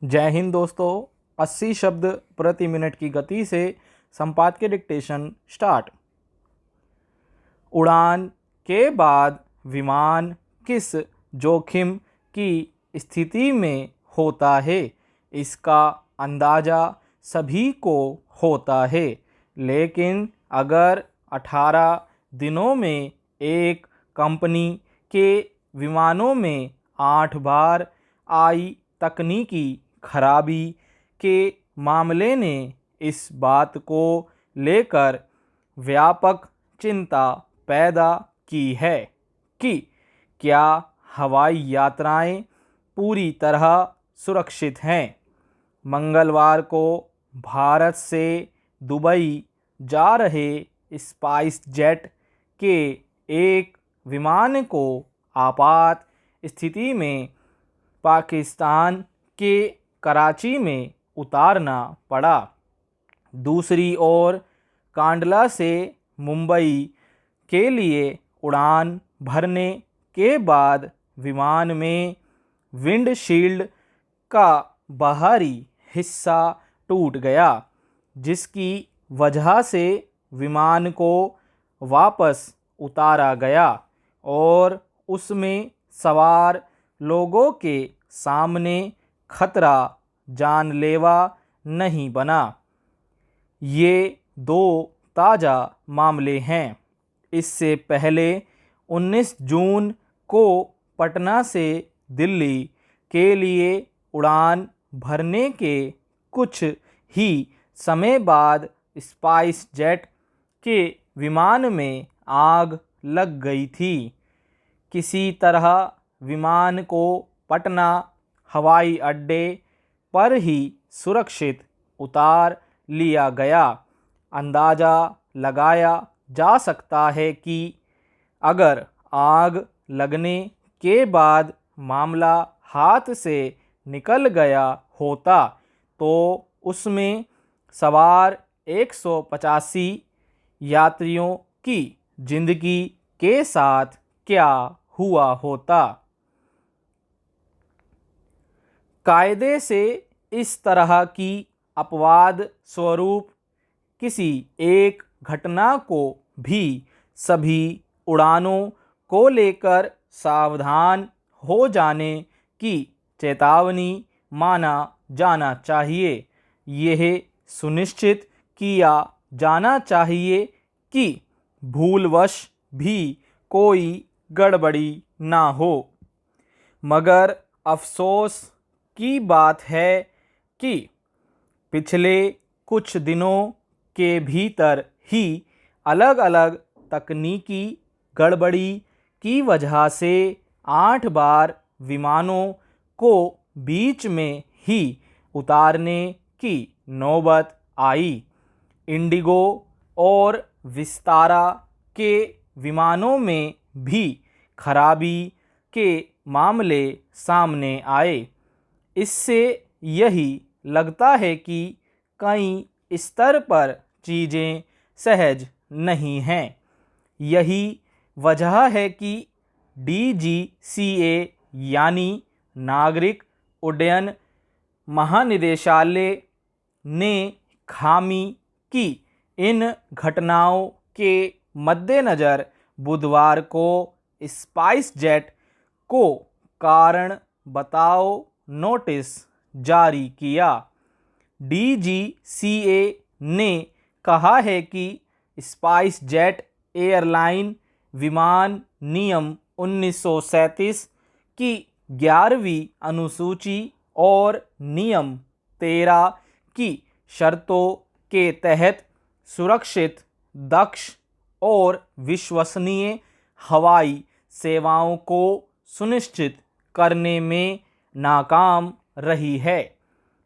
जय हिंद दोस्तों। 80 शब्द प्रति मिनट की गति से संपादकीय डिक्टेशन स्टार्ट। उड़ान के बाद विमान किस जोखिम की स्थिति में होता है, इसका अंदाज़ा सभी को होता है। लेकिन अगर 18 दिनों में एक कंपनी के विमानों में 8 बार आई तकनीकी खराबी के मामले ने इस बात को लेकर व्यापक चिंता पैदा की है कि क्या हवाई यात्राएं पूरी तरह सुरक्षित हैं। मंगलवार को भारत से दुबई जा रहे स्पाइस जेट के एक विमान को आपात स्थिति में पाकिस्तान के कराची में उतारना पड़ा। दूसरी ओर कांडला से मुंबई के लिए उड़ान भरने के बाद विमान में विंडशील्ड का बाहरी हिस्सा टूट गया, जिसकी वजह से विमान को वापस उतारा गया और उसमें सवार लोगों के सामने खतरा जानलेवा नहीं बना। ये दो ताज़ा मामले हैं। इससे पहले 19 जून को पटना से दिल्ली के लिए उड़ान भरने के कुछ ही समय बाद स्पाइस जेट के विमान में आग लग गई थी। किसी तरह विमान को पटना हवाई अड्डे पर ही सुरक्षित उतार लिया गया। अंदाज़ा लगाया जा सकता है कि अगर आग लगने के बाद मामला हाथ से निकल गया होता तो उसमें सवार 185 यात्रियों की जिंदगी के साथ क्या हुआ होता। कायदे से इस तरह की अपवाद स्वरूप किसी एक घटना को भी सभी उड़ानों को लेकर सावधान हो जाने की चेतावनी माना जाना चाहिए। यह सुनिश्चित किया जाना चाहिए कि भूलवश भी कोई गड़बड़ी ना हो। मगर अफसोस की बात है कि पिछले कुछ दिनों के भीतर ही अलग अलग तकनीकी गड़बड़ी की वजह से 8 बार विमानों को बीच में ही उतारने की नौबत आई। इंडिगो और विस्तारा के विमानों में भी खराबी के मामले सामने आए। इससे यही लगता है कि कई स्तर पर चीज़ें सहज नहीं हैं। यही वजह है कि DGCA यानी नागरिक उड्डयन महानिदेशालय ने खामी की इन घटनाओं के मद्देनज़र बुधवार को स्पाइस जेट को कारण बताओ नोटिस जारी किया। DGCA ने कहा है कि स्पाइस जेट एयरलाइन विमान नियम 1937 की 11वीं अनुसूची और नियम 13 की शर्तों के तहत सुरक्षित, दक्ष और विश्वसनीय हवाई सेवाओं को सुनिश्चित करने में नाकाम रही है।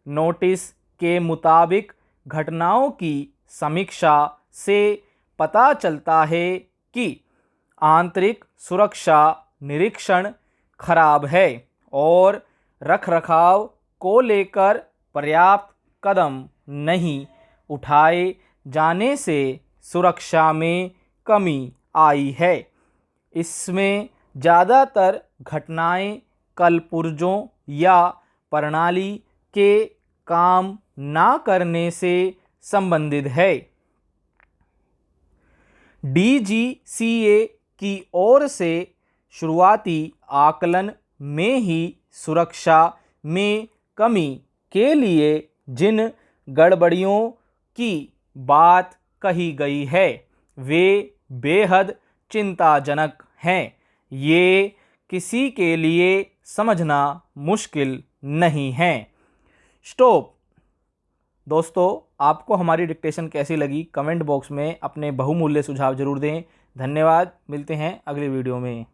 नोटिस के मुताबिक घटनाओं की समीक्षा से पता चलता है कि आंतरिक सुरक्षा निरीक्षण खराब है और रखरखाव को लेकर पर्याप्त कदम नहीं उठाए जाने से सुरक्षा में कमी आई है। इसमें ज़्यादातर घटनाएं कलपुर्जों या प्रणाली के काम ना करने से संबंधित है। DGCA की ओर से शुरुआती आकलन में ही सुरक्षा में कमी के लिए जिन गड़बड़ियों की बात कही गई है वे बेहद चिंताजनक हैं। ये किसी के लिए समझना मुश्किल नहीं है। स्टॉप। दोस्तों, आपको हमारी डिक्टेशन कैसी लगी कमेंट बॉक्स में अपने बहुमूल्य सुझाव जरूर दें। धन्यवाद। मिलते हैं अगली वीडियो में।